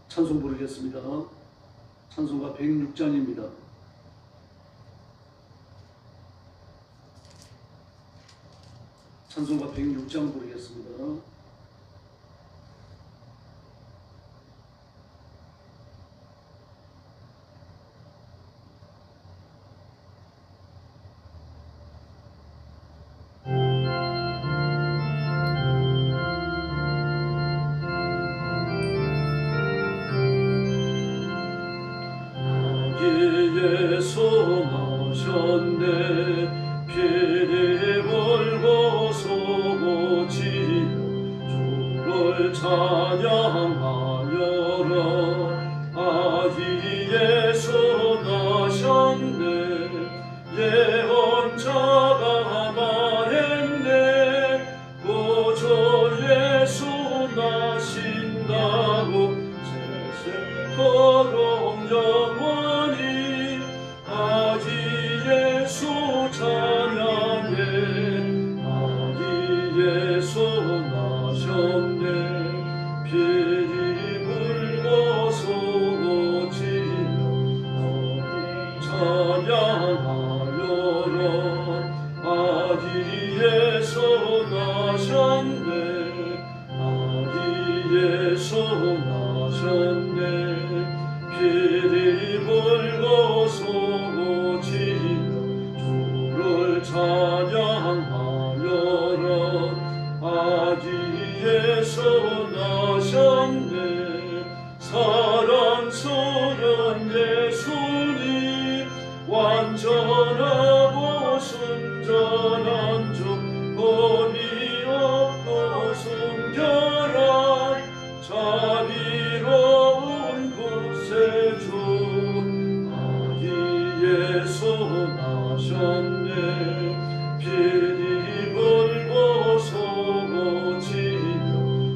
찬송 부르겠습니다. 찬송가 106장입니다. 찬송가 106장 부르겠습니다. 예수 나셨네 피리 불고 소고치며 주를 찬양하여라. 아기 예수 나셨네 예언자가 말했네 구주 예수 나신다고 세세토록 영원히 아기 예수 찬양해. 아기 예수 나셨네 피리 불고 소고치며 찬양하여라. 아기 예수 나셨네 아기 예수 나셨네 피리 불고 소고치며 주를 찬양하여라. 아기 예수 나셨네 사랑스런 예수님 완전하고 순전한 주 범이 없고 순결한 자비로운 구세주 아기 예수 나셨네 피리 불고 소고치며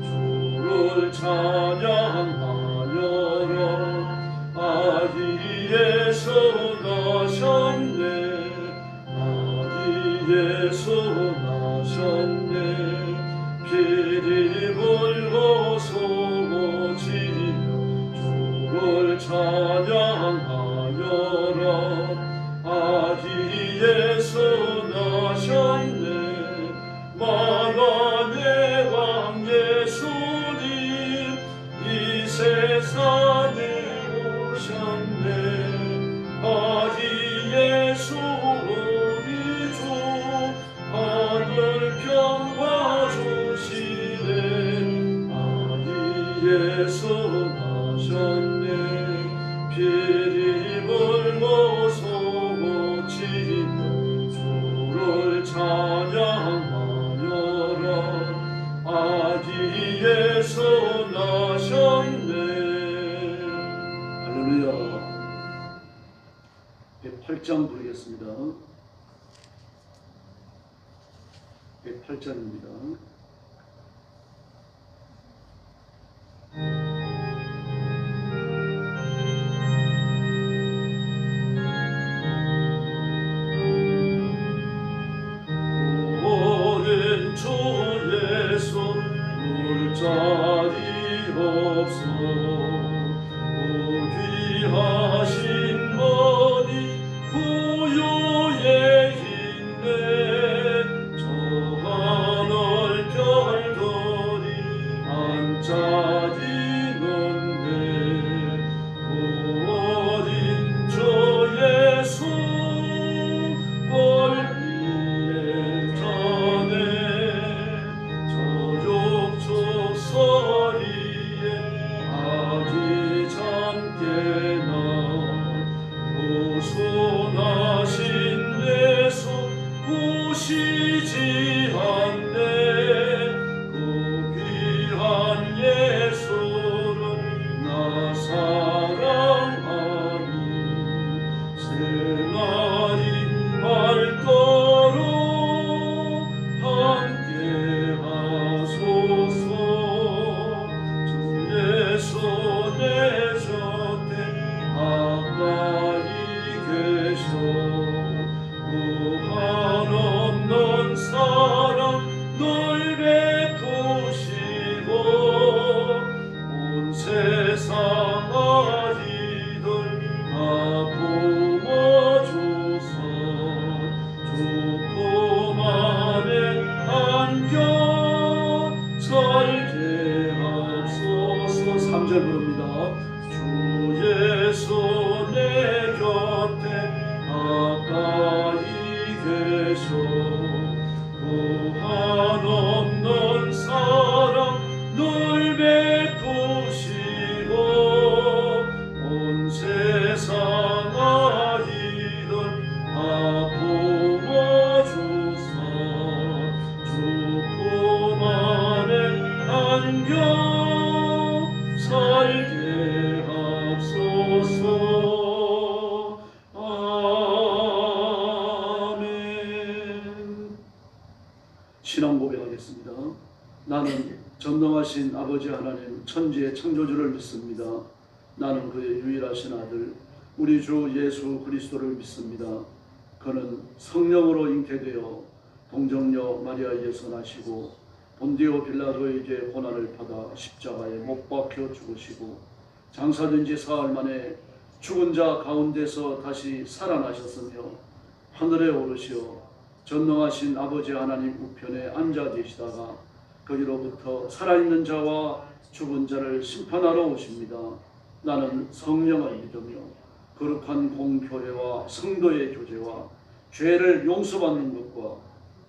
주를 찬양하여라. 아기 예수 나셨네 아기 예수 나셨네 피리 불고 소고치며 주를 찬양하여라. 아기 예수 나셨네 만왕의 왕 예수님 이 세상에 오셨네. 아기 예수 우리 주 하늘 평화 주시네. 아기 예수 나셨네 피리 불고 소고치며 주를 찬양하여라. 아기 예수 나셨네. 할렐루야. 108장 부르겠습니다. 108장입니다. 주 예수 물자리 없어 귀하신 머리 구유에 있네. 저 하늘 별들이 반짝이는데 그 어린 주 예수 볼 서리에 아기 살게 하소서. 3절 부릅니다. 주 예수 내 곁에 가까이 계셔 무한 없는 사랑 늘 베푸시고 온 세상 아이들 다 품어주사 주품 안에 안겨 살게 하소서. 아멘. 신앙 고백하겠습니다. 나는 전능하신 아버지 하나님 천지의 창조주를 믿습니다. 나는 그의 유일하신 아들 우리 주 예수 그리스도를 믿습니다. 그는 성령으로 잉태되어 동정녀 마리아에게서 나시고 본디오 빌라도에게 고난을 받아 십자가에 못 박혀 죽으시고 장사된 지 사흘 만에 죽은 자 가운데서 다시 살아나셨으며 하늘에 오르시어 전능하신 아버지 하나님 우편에 앉아 계시다가 거기로부터 살아있는 자와 죽은 자를 심판하러 오십니다. 나는 성령을 믿으며 거룩한 공교회와 성도의 교제와 죄를 용서받는 것과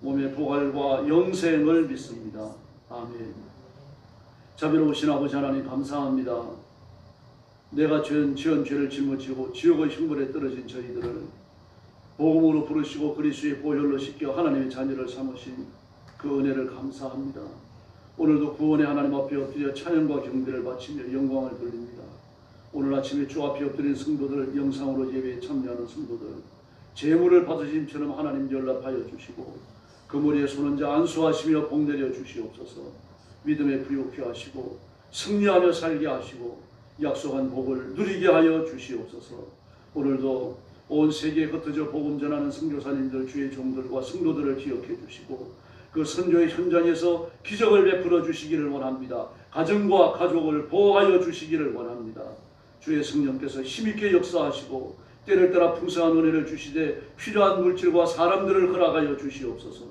몸의 부활과 영생을 믿습니다. 아멘. 자비로우신 아버지 하나님 감사합니다. 내가 지은 죄를 짊어지고 지옥의 흉벌에 떨어진 저희들을 복음으로 부르시고 그리스도의 보혈로 씻겨 하나님의 자녀를 삼으신 그 은혜를 감사합니다. 오늘도 구원의 하나님 앞에 엎드려 찬양과 경배를 바치며 영광을 돌립니다. 오늘 아침에 주 앞에 엎드린 성도들, 영상으로 예배에 참여하는 성도들, 재물을 받으심처럼 하나님 연락하여 주시고 그 머리에 손은 자 안수하시며 복 내려 주시옵소서. 믿음에 부욕케 하시고 승리하며 살게 하시고 약속한 복을 누리게 하여 주시옵소서. 오늘도 온 세계에 흩어져 복음 전하는 선교사님들, 주의 종들과 성도들을 기억해 주시고 그 선교의 현장에서 기적을 베풀어 주시기를 원합니다. 가정과 가족을 보호하여 주시기를 원합니다. 주의 성령께서 힘있게 역사하시고 때를 따라 풍성한 은혜를 주시되 필요한 물질과 사람들을 허락하여 주시옵소서.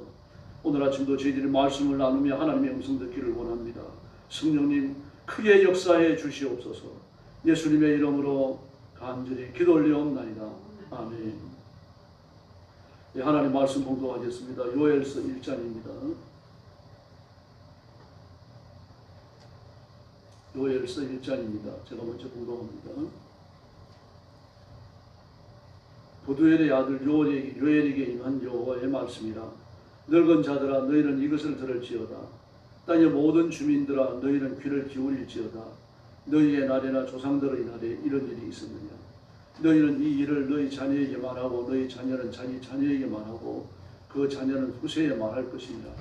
오늘 아침도 저희들이 말씀을 나누며 하나님의 음성 듣기를 원합니다. 성령님 크게 역사해 주시옵소서. 예수님의 이름으로 간절히 기도 올리옵나이다. 아멘. 네, 하나님 말씀 봉독하겠습니다. 요엘서 1장입니다. 요엘서 1장입니다. 제가 먼저 봉독합니다. 부두엘의 아들 요엘에게 임한 여호와의 말씀이라. 늙은 자들아 너희는 이것을 들을지어다. 땅의 모든 주민들아 너희는 귀를 기울일지어다. 너희의 날에나 조상들의 날에 이런 일이 있었느냐. 너희는 이 일을 너희 자녀에게 말하고 너희 자녀는 자기 자녀에게 말하고 그 자녀는 후세에 말할 것이니라.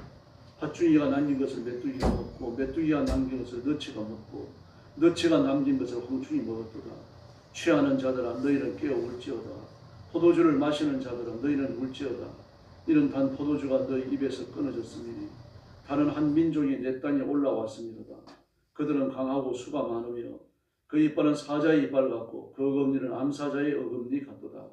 팥죽이가 남긴 것을 메뚜기가 먹고 메뚜기가 남긴 것을 너치가 먹고 너치가 남긴 것을 홍충이 먹었도다. 취하는 자들아 너희는 깨어 울지어다. 포도주를 마시는 자들아 너희는 울지어다. 이는 단 포도주가 너희 입에서 끊어졌음이니 다른 한 민족이 내 땅에 올라왔음이로다. 그들은 강하고 수가 많으며 그 이빨은 사자의 이빨 같고 그 어금니는 암사자의 어금니 같도다.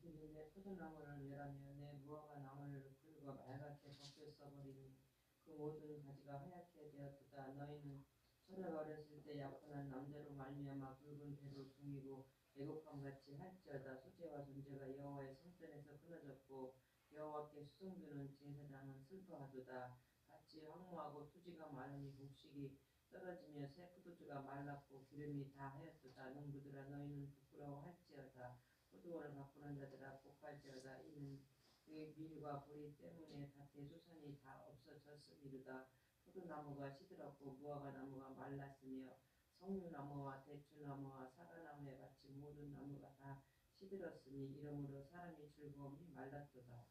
그들이 내 포도나무를 멸하며 내 무화과 나무를 긁어 말갛게 벗겨 써버리니 그 모든 가지가 하얗게 되었도다. 너희는 소를 어렸을 때 약혼한 남자로 말미암아 굵은 배로 중이고 애곡함같이 할지어다. 소재와 존재가 여호와의 성전에서 끊어졌고 여호와께 수송드는 제사장은 슬퍼하도다. 밭이 황무하고 토지가 마르니 곡식이 떨어지며 새 포도주가 말랐고 기름이 다 하였도다. 농부들아 너희는 부끄러워할지어다. 포도원을 가꾸는 자들아 복할지어다. 이는 그의 밀과 보리 때문에 밭의 소산이 다 없어졌음이로다. 포도나무가 시들었고 무화과 나무가 말랐으며 석류나무와 대추나무와 사과나무에 같이 모든 나무가 다 시들었으니 이러므로 사람이 즐거움이 말랐도다.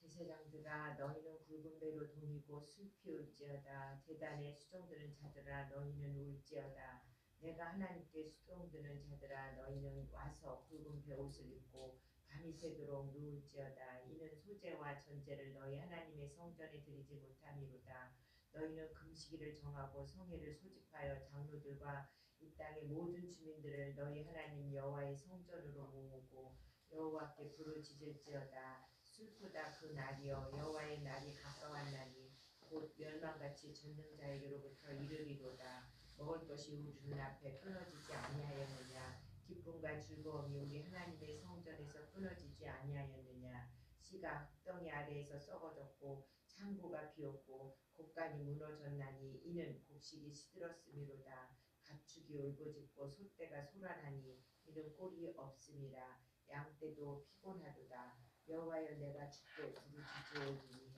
제사장들아 너희는 굵은 배로 동이고 슬피 울지어다. 제단에 수종드는 자들아 너희는 울지어다. 내가 하나님께 수종드는 자들아 너희는 와서 굵은 배 옷을 입고 밤이 새도록 누울지어다. 이는 소재와 전제를 너희 하나님의 성전에 드리지 못함이로다. 너희는 금식일을 정하고 성회를 소집하여 장로들과 이 땅의 모든 주민들을 너희 하나님 여호와의 성전으로 모으고 여호와께 부르짖을지어다. 슬프다 그 날이여 여호와의 날이 가까웠나니 곧 멸망같이 전능자에게로부터 이르리로다. 먹을 것이 우리 눈앞에 끊어지지 아니하였느냐. 기쁨과 즐거움이 우리 하나님의 성전에서 끊어지지 아니하였느냐. 씨가 흙덩이 아래에서 썩어졌고 창고가 비었고 곡간이 무너졌나니 이는 곡식이 시들었음이로다. 가축이 울부짖고 소떼가 소란하니 이는 꼴이 없음이라. 양떼도 피곤하도다. 여호와여 내가 주께 부르짖으오니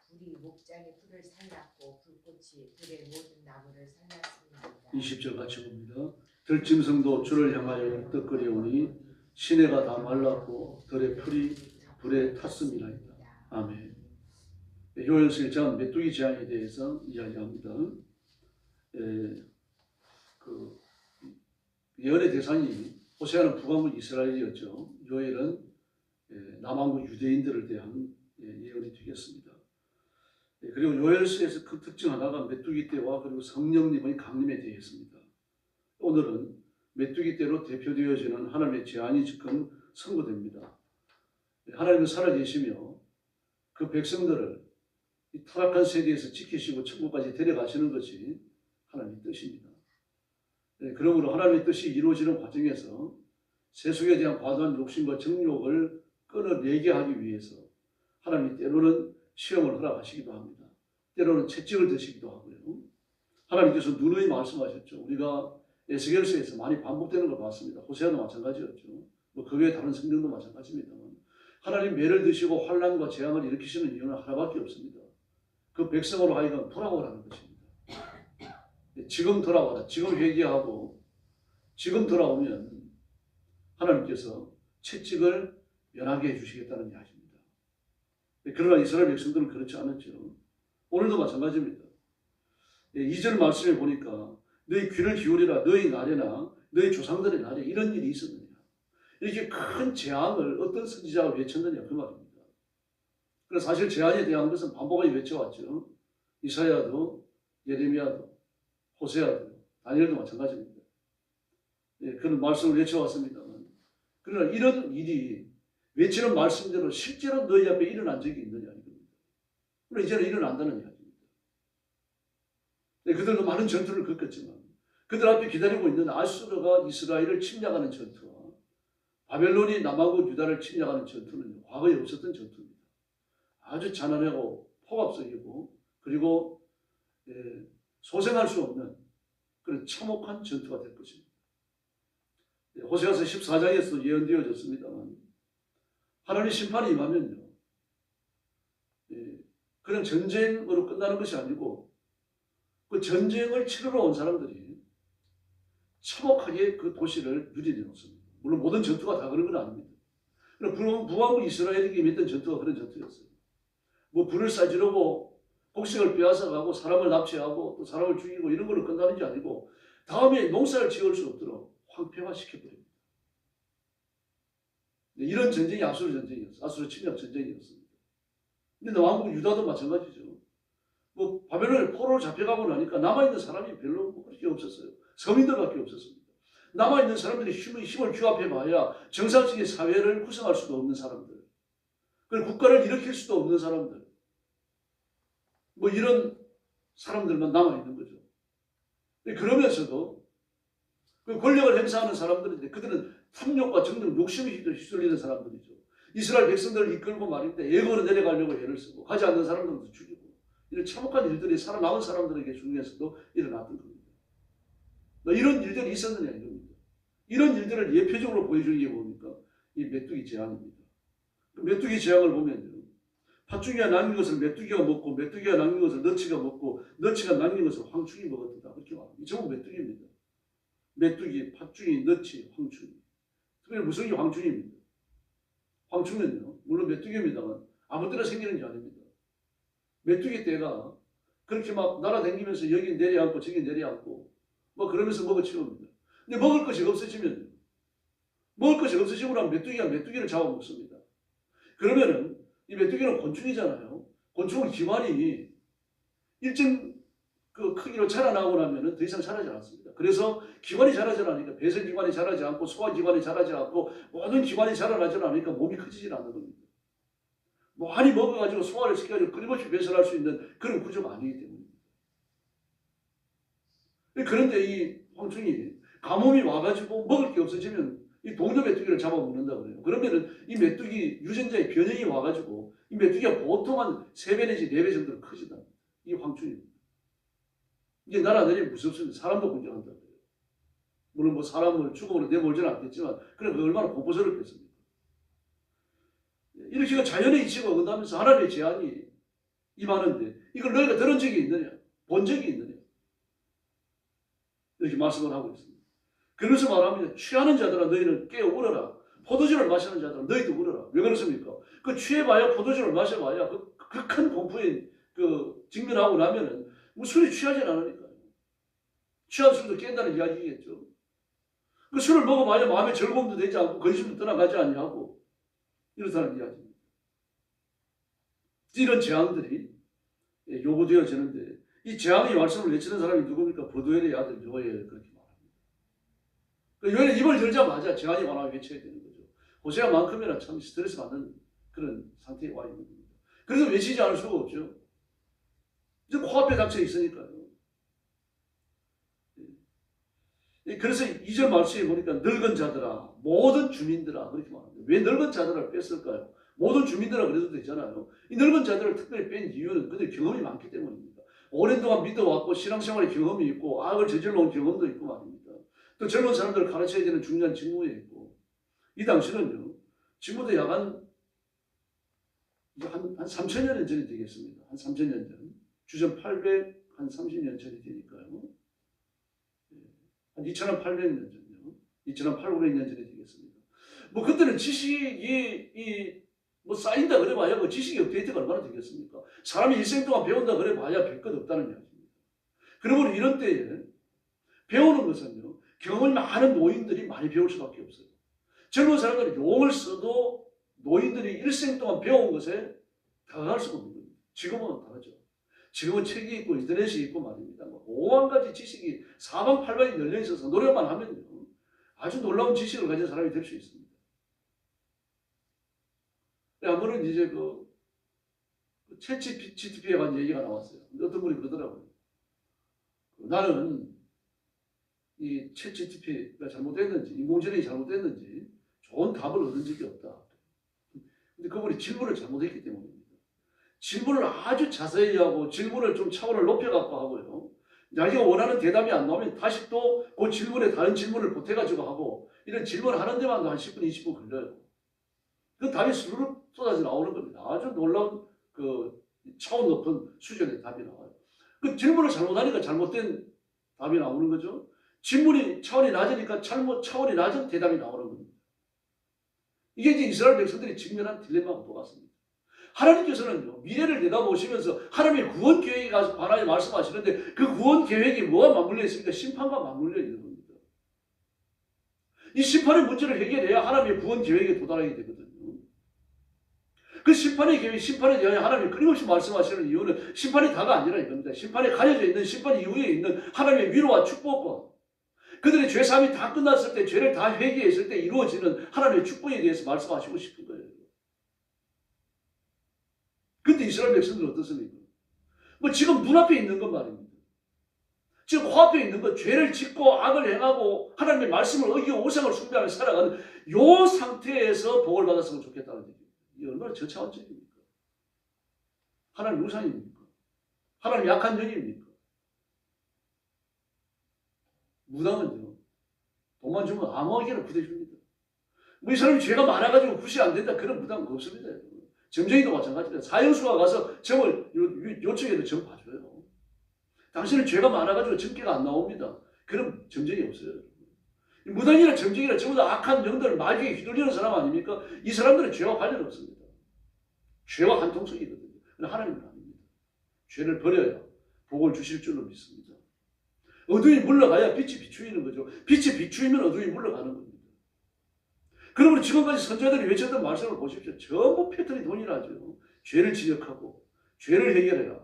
불이 목장의 풀을 살랐고 불꽃이 들의 모든 나무를 살랐음이로다. 20절 같이 봅니다. 들짐승도 주를 향하여 떡거리오니 시내가 다 말랐고 들의 풀이 불에 탔음이나이다. 아멘. 요엘서 1장 메뚜기 재앙에 대해서 이야기합니다. 그 예언의 대상이 호세아는 북왕국 이스라엘이었죠. 요엘은 남왕국 유대인들을 대한 예언이 되겠습니다. 그리고 요엘서에서 큰 특징 하나가 메뚜기 떼와 그리고 성령님의 강림에 대해서입니다. 오늘은 메뚜기 떼로 대표되어지는 하나님의 재앙이 지금 선고됩니다. 하나님은 살아계시며 그 백성들을 이 타락한 세계에서 지키시고 천국까지 데려가시는 것이 하나님의 뜻입니다. 그러므로 하나님의 뜻이 이루어지는 과정에서 세속에 대한 과도한 욕심과 정욕을 끊어내게 하기 위해서 하나님이 때로는 시험을 허락하시기도 합니다. 때로는 채찍을 드시기도 하고요. 하나님께서 누누이 말씀하셨죠. 우리가 에스겔서에서 많이 반복되는 걸 봤습니다. 호세아도 마찬가지였죠. 그 외에 다른 성경도 마찬가지입니다만 하나님 매를 드시고 환난과 재앙을 일으키시는 이유는 하나밖에 없습니다. 그 백성으로 하여금 돌아오라는 것입니다. 지금 돌아와라. 지금 회개하고 지금 돌아오면 하나님께서 채찍을 면하게 해주시겠다는 이야기입니다. 그러나 이스라엘 백성들은 그렇지 않았죠. 오늘도 마찬가지입니다. 2절 말씀에 보니까 너희 귀를 기울이라. 너희 날에나 너희 조상들의 날에 이런 일이 있었느냐. 이렇게 큰 재앙을 어떤 선지자가 외쳤느냐 그 말입니다. 그래서 사실 재앙에 대한 것은 반복하게 외쳐왔죠. 이사야도 예레미야도 호세아도 다니엘도 마찬가지입니다. 그런 말씀을 외쳐왔습니다만 그러나 이런 일이 외치는 말씀대로 실제로 너희 앞에 일어난 적이 있느냐 이겁니다. 그러나 이제는 일어난다는 이야기입니다. 그들도 많은 전투를 겪었지만 그들 앞에 기다리고 있는 아수르가 이스라엘을 침략하는 전투와 바벨론이 남하고 유다를 침략하는 전투는 과거에 없었던 전투입니다. 아주 잔인하고 폭압적이고 그리고 소생할 수 없는 그런 참혹한 전투가 될 것입니다. 호세아서 14장에서 예언되어졌습니다만 하나님의 심판이 임하면요. 그냥 전쟁으로 끝나는 것이 아니고 그 전쟁을 치르러 온 사람들이 참혹하게 그 도시를 유린해 놓습니다. 물론 모든 전투가 다 그런 건 아닙니다. 그럼 북왕국 이스라엘에게 임했던 전투가 그런 전투였어요. 뭐 불을 쏴지르고 곡식을 빼앗아가고 사람을 납치하고 또 사람을 죽이고 이런 걸로 끝나는 게 아니고 다음에 농사를 지을 수 없도록 황폐화시켜버립니다. 이런 전쟁이 아수르 전쟁이었어요. 아수르 침략 전쟁이었습니다. 근데 왕국 유다도 마찬가지죠. 뭐 바벨론에 포로로 잡혀가고 나니까 남아있는 사람이 별로 그렇게 없었어요. 서민들밖에 없었습니다. 남아있는 사람들이 힘을 규합해봐야 정상적인 사회를 구성할 수도 없는 사람들, 그리고 국가를 일으킬 수도 없는 사람들, 뭐 이런 사람들만 남아있는 거죠. 그러면서도 그 권력을 행사하는 사람들인데 그들은 탐욕과 정력, 욕심에 휘둘리는 사람들이죠. 이스라엘 백성들을 이끌고 말인데 예고로 내려가려고 애를 쓰고 가지 않는 사람들도 죽이고 이런 참혹한 일들이 살아남은 사람들에게 중에서도 일어났던 겁니다. 이런 일들이 있었느냐 이겁니다. 이런 일들을 예표적으로 보여주는 게 뭡니까? 이 메뚜기 재앙입니다. 그 메뚜기 재앙을 보면요. 팥죽이가 남긴 것을 메뚜기가 먹고 메뚜기가 남긴 것을 너치가 먹고 너치가 남긴 것을 황충이 먹었다. 그렇게 말합니다. 이 전부 메뚜기입니다. 메뚜기, 팥죽이, 너치, 황충이. 특별히 무성이 황충입니다. 황충은요. 물론 메뚜기입니다만 아무 때나 생기는 게 아닙니다. 메뚜기 떼가 그렇게 막 날아다니면서 여기 내려앉고 저기 내려앉고 뭐 그러면서 먹어치웁니다. 근데 먹을 것이 없어지면 먹을 것이 없어지고 나면 메뚜기가 메뚜기를 잡아먹습니다. 그러면은 이 메뚜기는 곤충이잖아요. 곤충은 기관이 일정 그 크기로 자라나고 나면은 더 이상 자라지 않습니다. 그래서 기관이 자라지 않으니까 배설 기관이 자라지 않고 소화 기관이 자라지 않고 모든 기관이 자라나지 않으니까 몸이 커지질 않는 겁니다. 많이 먹어가지고 소화를 시켜가지고 끊임없이 배설할 수 있는 그런 구조가 아니기 때문입니다. 그런데 이 황충이 가뭄이 와가지고 먹을 게 없어지면 이 동료 메뚜기를 잡아먹는다 그래요. 그러면은 이 메뚜기 유전자의 변형이 와가지고 이 메뚜기가 보통 한 3배 내지 4배 정도로 커진다. 이 황충입니다. 이게 날아다니면 무섭습니다. 사람도 공격한다 그래요. 물론 뭐 사람을 죽음으로 내몰지는 않겠지만 그래 얼마나 공포스럽겠습니까? 이렇게 자연의 이치가 어긋나면서 하나님의 제한이 임하는데 이걸 너희가 들은 적이 있느냐? 본 적이 있느냐? 이렇게 말씀을 하고 있습니다. 그래서 말합니다. 취하는 자들아 너희는 깨어 울어라. 포도주를 마시는 자들아 너희도 울어라. 왜 그렇습니까? 그 취해봐야 포도주를 마셔봐야 그 큰 공포에 직면하고 나면은 뭐 술이 취하지 않으니까요. 취한 술도 깬다는 이야기겠죠. 그 술을 먹어봐야 마음의 즐거움도 되지 않고 근심도 떠나가지 아니하고 이렇다는 이야기입니다. 이런 재앙들이 요구되어지는데 이 재앙의 말씀을 외치는 사람이 누굽니까? 버두엘의 아들 요엘 그렇게 말합니다. 요엘은 입을 열자마자 재앙이 와나 외쳐야 되는 거죠. 호세아만큼이나 참 스트레스 받는 그런 상태에 와 있는 겁니다. 그래서 외치지 않을 수가 없죠. 이제 코앞에 닥쳐 있으니까요. 그래서 2절 말씀에 보니까 늙은 자들아 모든 주민들아 그렇게 말합니다. 왜 늙은 자들을 뺐을까요? 모든 주민들아 그래도 되잖아요. 이 늙은 자들을 특별히 뺀 이유는 그들 경험이 많기 때문입니다. 오랜 동안 믿어왔고 신앙생활의 경험이 있고 악을 저질러 온 경험도 있고 말입니다. 또 젊은 사람들을 가르쳐야 되는 중요한 직무에 있고 이 당시는요. 지금부터 약 한 3,000년 전이 되겠습니다. 한 3,000년 전. 주전 830년 전이 되니까요. 한 2,800년 전이요. 2,800년 전이 되겠습니다. 뭐 그때는 지식이 뭐 쌓인다 그래봐야 그 지식의 업데이트가 얼마나 되겠습니까? 사람이 일생 동안 배운다 그래봐야 별 것 없다는 이야기입니다. 그러므로 이런 때에 배우는 것은요. 경험이 많은 노인들이 많이 배울 수밖에 없어요. 젊은 사람들이 용을 써도 노인들이 일생 동안 배운 것에 다가갈 수가 없는 겁니다. 지금은 다르죠. 지금은 책이 있고 인터넷이 있고 말입니다. 5만 가지 지식이 사방팔방에 열려 있어서 노력만 하면요. 아주 놀라운 지식을 가진 사람이 될 수 있습니다. 한번은 이제 챗GPT에 관한 얘기가 나왔어요. 어떤 분이 그러더라고요. 나는 이 챗GPT가 잘못됐는지 인공지능이 잘못됐는지 좋은 답을 얻은 적이 없다. 근데 그분이 질문을 잘못했기 때문입니다. 질문을 아주 자세히 하고 질문을 좀 차원을 높여갖고 하고요. 자기가 원하는 대답이 안 나오면 다시 또 그 질문에 다른 질문을 보태가지고 하고 이런 질문을 하는 데만도 한 10분, 20분 걸려요. 그 답이 스르륵 쏟아져 나오는 겁니다. 아주 놀라운 차원 높은 수준의 답이 나와요. 그 질문을 잘못하니까 잘못된 답이 나오는 거죠. 질문이 차원이 낮으니까 차원이 낮은 대답이 나오는 겁니다. 이게 이제 이스라엘 백성들이 직면한 딜레마와 똑같습니다. 하나님께서는 미래를 내다보시면서 하나님의 구원 계획에 관하여 말씀하시는데 그 구원 계획이 뭐와 맞물려 있습니까? 심판과 맞물려 있는 겁니다. 이 심판의 문제를 해결해야 하나님의 구원 계획에 도달하게 되거든요. 그 심판의 계획, 심판에 대하여 하나님이 끊임없이 말씀하시는 이유는 심판이 다가 아니라 이겁니다. 심판에 가려져 있는 심판 이후에 있는 하나님의 위로와 축복과 그들의 죄사함이 다 끝났을 때 죄를 다 회개했을 때 이루어지는 하나님의 축복에 대해서 말씀하시고 싶은 거예요. 근데 이스라엘 백성들은 어떻습니까? 뭐 지금 눈앞에 있는 것 말입니다. 지금 코앞에 있는 것, 죄를 짓고 악을 행하고 하나님의 말씀을 어기고 우상을 숭배하며 살아가는 요 상태에서 복을 받았으면 좋겠다는 얘기입니다. 이게 얼마나 저차원적입니까? 하나님 우상입니까? 하나님 약한 영입니까? 무당은요, 돈만 주면 아무하게나 구해줍니다. 뭐 이 사람이 죄가 많아가지고 구시 안 된다 그런 무당은 없습니다. 점쟁이도 마찬가지입니다. 사형수가 가서 점을 요청해도 점 봐줘요. 당신은 죄가 많아가지고 점괘가 안 나옵니다. 그런 점쟁이 없어요. 무당이나 점쟁이나 전부 다 악한 영들을 마귀에 휘둘리는 사람 아닙니까? 이 사람들은 죄와 관련 없습니다. 죄와 한통속이거든요. 그러나 하나님은 아닙니다. 죄를 버려야 복을 주실 줄로 믿습니다. 어둠이 물러가야 빛이 비추이는 거죠. 빛이 비추이면 어둠이 물러가는 겁니다. 그러므로 지금까지 선자들이 외쳤던 말씀을 보십시오. 전부 패턴이 동일하죠. 죄를 지적하고 죄를 해결해라.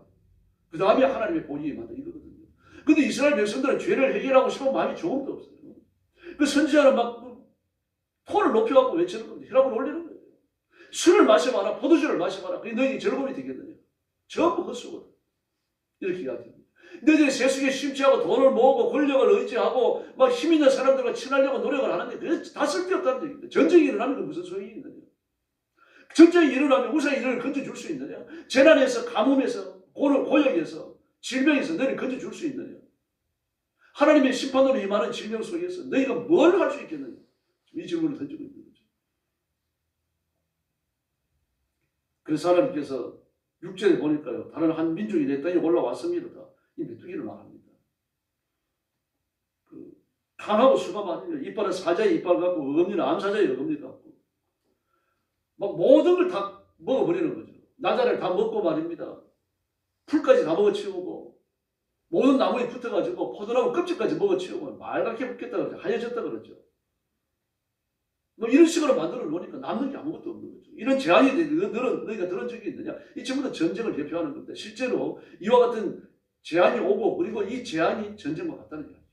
그 다음에 하나님의 본이 임한다 이거거든요. 근데 이스라엘 백성들은 죄를 해결하고 싶은 마음이 조금도 없어요. 그 선지자는 막 톤을 높여갖고 외치는 겁니다. 혈압을 올리는 거예요. 술을 마셔봐라, 포도주를 마셔봐라. 그게 너에게 즐거움이 되겠느냐? 전부 헛수고다. 이렇게 이야기합니다. 너희들이 세속에 심취하고 돈을 모으고 권력을 의지하고 막 힘 있는 사람들과 친하려고 노력을 하는데 그게 다 쓸데없다는 얘기입니다. 전쟁이 일어나면 그 무슨 소용이 있느냐? 전쟁이 일어나면 우리가 이를 건져줄 수 있느냐? 재난에서, 가뭄에서, 고역에서, 질병에서 너희를 건져줄 수 있느냐? 하나님의 심판으로 임하는 질병 속에서 너희가 뭘 할 수 있겠느냐? 이 질문을 던지고 있는 거죠. 그래서 하나님께서 6절에 보니까요, 다른 한 민족이 내 땅에 올라왔습니다. 이 메뚜기를 말합니다. 강하고 수가 많으며 이빨은 사자의 이빨 같고 어금니는 암사자의 어금니 같고 막 모든 걸 다 먹어버리는 거죠. 나자를 다 먹고 말입니다. 풀까지 다 먹어치우고 모든 나무에 붙어가지고 포도나무 껍질까지 먹어치우고 말갛게 붙겠다 그러죠. 하얘졌다 그러죠. 뭐 이런 식으로 만들어 놓으니까 남는 게 아무것도 없는 거죠. 이런 제한이 너희가 들은 적이 있느냐? 이 전부 다 전쟁을 대표하는 겁니다. 실제로 이와 같은 제한이 오고 그리고 이 제한이 전쟁과 같다는 이야기예요.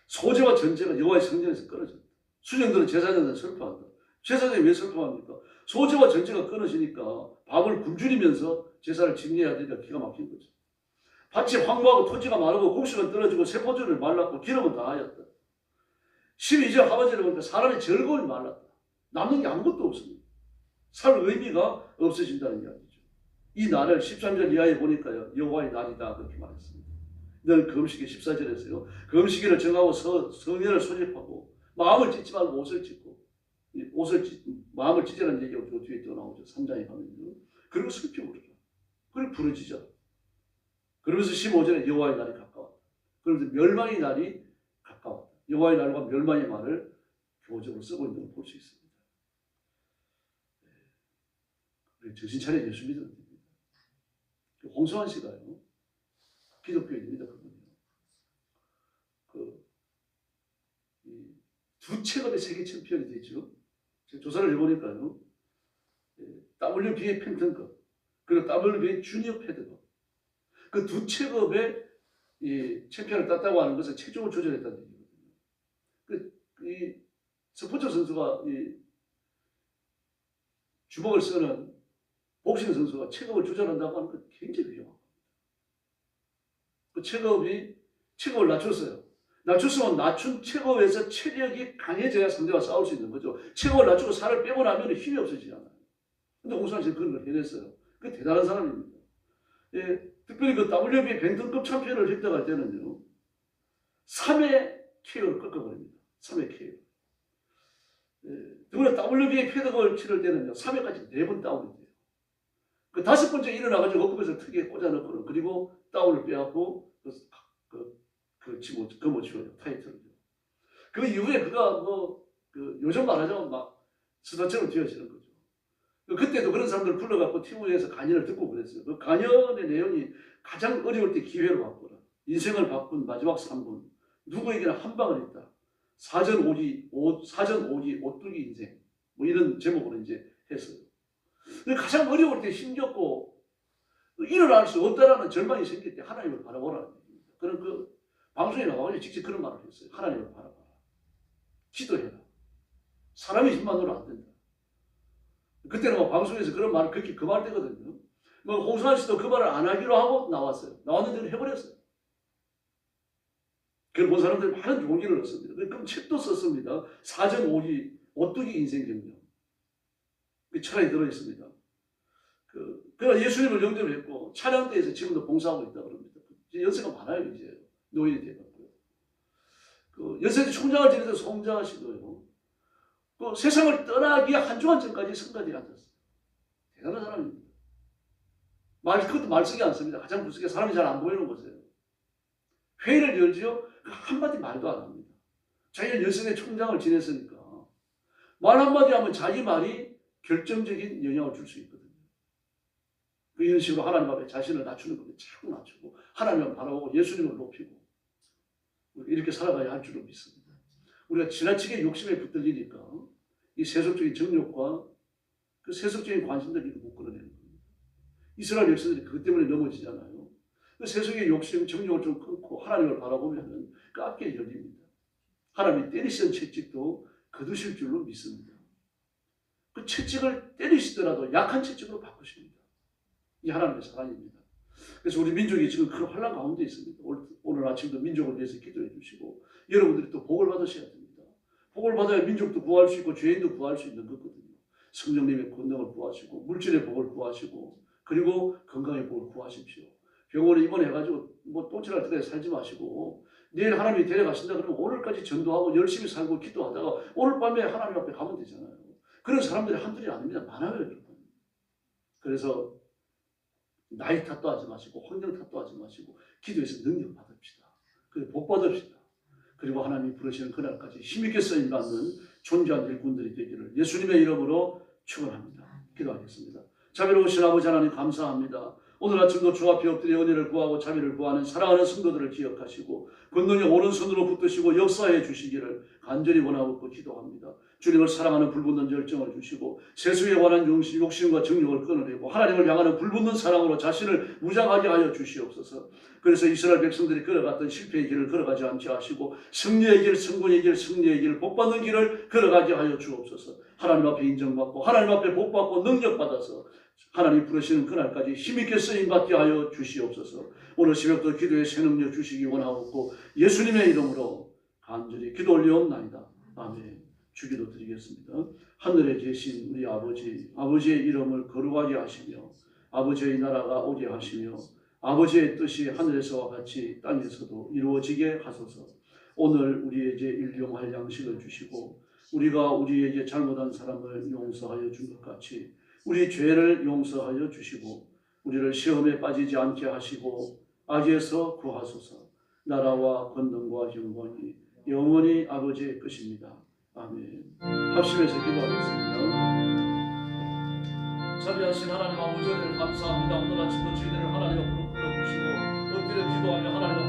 소재와 전제가 여호와의 성전에서 끊어졌다. 수령들은 제사장들은 슬퍼한다. 제사장이 왜 슬퍼합니까? 소재와 전제가 끊어지니까 밤을 굶주리면서 제사를 지내야 되니까 기가 막힌 거죠. 밭이 황무하고 토지가 마르고 곡식은 떨어지고 세포들은 말랐고 기름은 다하였다. 12절 하반절에 보니까 사람의 즐거움이 말랐다. 남는 게 아무것도 없습니다. 살 의미가 없어진다는 이야기죠. 이 날을 13절 이하에 보니까요, 여호와의 날이다 그렇게 말했습니다. 늘 금식에 14절에서요. 금식일을 정하고 성년을 소집하고 마음을 찢지 말고 옷을 찢고 마음을 찢으라는 얘기가 저 뒤에 또 나오죠. 3장에 가면요. 그리고 슬피 울어라. 그리고 부르짖어. 그러면서 15절에 여호와의 날이 가까웠다. 그러면서 멸망의 날이 가까웠다. 여호와의 날과 멸망의 말을 교적으로 쓰고 있는 걸 볼 수 있습니다. 정신 차려 예수 믿으면 됩니다. 홍성환 씨가요. 기독교인입니다. 그분이요. 두 체급의 세계 챔피언이 되죠. 제가 조사를 해보니까요. WBA 펜턴급 그리고 WBA 주니어 패드급 그 두 체급의 챔피언을 땄다고 하는 것은 체중을 조절했다는 얘기거든요. 이 스포츠 선수가 주먹을 쓰는 복싱 선수가 체급을 조절한다고 하는 건 굉장히 위험합니다. 그 체급을 낮췄어요. 낮췄으면 낮춘 체급에서 체력이 강해져야 상대와 싸울 수 있는 거죠. 체급을 낮추고 살을 빼고 나면 힘이 없어지잖아요. 근데 홍수환 씨는 그런 걸 해냈어요. 그 대단한 사람입니다. 예, 특별히 그 WBA 벤턴급 챔피언을 획득할 때는요, 3회 KO를 꺾어버립니다. 3회 KO. 예, 더구나 WBA 패드급을 치를 때는요, 3회까지 4번 다운이 돼요. 그 5번째 일어나가지고 어깨에서 특이에 꽂아넣고는 그리고 다운을 빼앗고 못 치워요. 타이틀을. 그 이후에 그가 요즘 말하자면 막 스타처럼 되어지는 거죠. 그때도 그런 사람들을 불러갖고 TV에서 강연을 듣고 그랬어요. 그 강연의 내용이 가장 어려울 때 기회를 바꾸라. 인생을 바꾼 마지막 3분. 누구에게나 한 방을 있다. 사전 오기 오뚜기 인생. 뭐 이런 제목으로 이제 했어요. 가장 어려울 때 힘겹고 일어날 수 없다라는 절망이 생길 때 하나님을 바라보라는 얘기입니다. 그런 그 방송에 나와서 직접 그런 말을 했어요. 하나님을 바라봐라. 기도해라. 사람의 힘만으로 안 된다. 그때는 뭐 방송에서 그런 말을 그렇게 금할때거든요. 뭐 홍수환 씨도 그 말을 안 하기로 하고 나왔어요. 나왔는데 해버렸어요. 그걸 본 사람들이 많은 용기를 얻습니다. 그럼 책도 썼습니다. 사전 오뚜기 인생 경력. 그 철학이 들어있습니다. 그가 예수님을 영접했고 찬양대에서 지금도 봉사하고 있다 그럽니다. 연세가 많아요. 이제 노인이 되었고요. 연세대 총장을 지내서 송장하시고요. 세상을 떠나기 한 주간 전까지 성가대에 앉았어요. 대단한 사람입니다. 그것도 말 쓰기 않습니다. 가장 무섭게 사람이 잘 안 보이는 곳이에요. 회의를 열지요. 한마디 말도 안 합니다. 자기가 연세대 총장을 지냈으니까 말 한마디 하면 자기 말이 결정적인 영향을 줄 수 있거든요. 이런 식으로 하나님 앞에 자신을 낮추는 겁니다. 자꾸 낮추고 하나님을 바라보고 예수님을 높이고 이렇게 살아가야 할 줄로 믿습니다. 우리가 지나치게 욕심에 붙들리니까 이 세속적인 정욕과 그 세속적인 관심들을 못 끌어내는 겁니다. 이스라엘 백성들이 그것 때문에 넘어지잖아요. 그 세속의 욕심, 정욕을 좀 끊고 하나님을 바라보면 그 앞길이 열립니다. 하나님이 때리시던 채찍도 거두실 줄로 믿습니다. 그 채찍을 때리시더라도 약한 채찍으로 바꾸십니다. 이 하나님의 사랑입니다. 그래서 우리 민족이 지금 큰 환난 가운데 있습니다. 오늘 아침도 민족을 위해서 기도해 주시고 여러분들이 또 복을 받으셔야 됩니다. 복을 받아야 민족도 구할 수 있고 죄인도 구할 수 있는 거거든요. 성령님의 권능을 구하시고 물질의 복을 구하시고 그리고 건강의 복을 구하십시오. 병원에 입원해가지고 뭐 똥칠할 때까지 살지 마시고 내일 하나님이 데려가신다 그러면 오늘까지 전도하고 열심히 살고 기도하다가 오늘 밤에 하나님 앞에 가면 되잖아요. 그런 사람들이 한둘이 아닙니다. 많아요, 여러분. 그래서 나이 탓도 하지 마시고 환경 탓도 하지 마시고 기도해서 능력 받읍시다. 그리고 복 받읍시다. 그리고 하나님이 부르시는 그날까지 힘있게 쓰임받는 존귀한 일꾼들이 되기를 예수님의 이름으로 축원합니다. 기도하겠습니다. 자비로우신 아버지 하나님 감사합니다. 오늘 아침도 주 앞에 엎드려 은혜를 구하고 자비를 구하는 사랑하는 성도들을 기억하시고 권능의 오른손으로 붙드시고 역사해 주시기를 간절히 원하고 기도합니다. 주님을 사랑하는 불붙는 열정을 주시고 세수에 관한 욕심과 정욕을 끊어내고 하나님을 향하는 불붙는 사랑으로 자신을 무장하게 하여 주시옵소서. 그래서 이스라엘 백성들이 걸어갔던 실패의 길을 걸어가지 않게 하시고 승리의 길, 성공의 길, 승리의 길, 복받는 길을 걸어가게 하여 주옵소서. 하나님 앞에 인정받고 하나님 앞에 복받고 능력받아서 하나님 부르시는 그날까지 힘있게 쓰임받게 하여 주시옵소서. 오늘 새벽도 기도의 새 능력 주시기 원하옵고 예수님의 이름으로 간절히 기도 올리옵나이다. 아멘. 주기도 드리겠습니다. 하늘에 계신 우리 아버지, 아버지의 이름을 거룩하게 하시며 아버지의 나라가 오게 하시며 아버지의 뜻이 하늘에서와 같이 땅에서도 이루어지게 하소서. 오늘 우리에게 일용할 양식을 주시고 우리가 우리에게 잘못한 사람을 용서하여 준 것 같이 우리 죄를 용서하여 주시고 우리를 시험에 빠지지 않게 하시고 악에서 구하소서. 나라와 권능과 영광이 영원히 아버지의 것입니다. 아멘. 합심해서 기도하겠습니다. 자비하신 하나님 아버지 은혜를 감사합니다. 오늘 아침도 저희들을 하나님 앞으로 불러주시고 엎드려 기도하며 하나님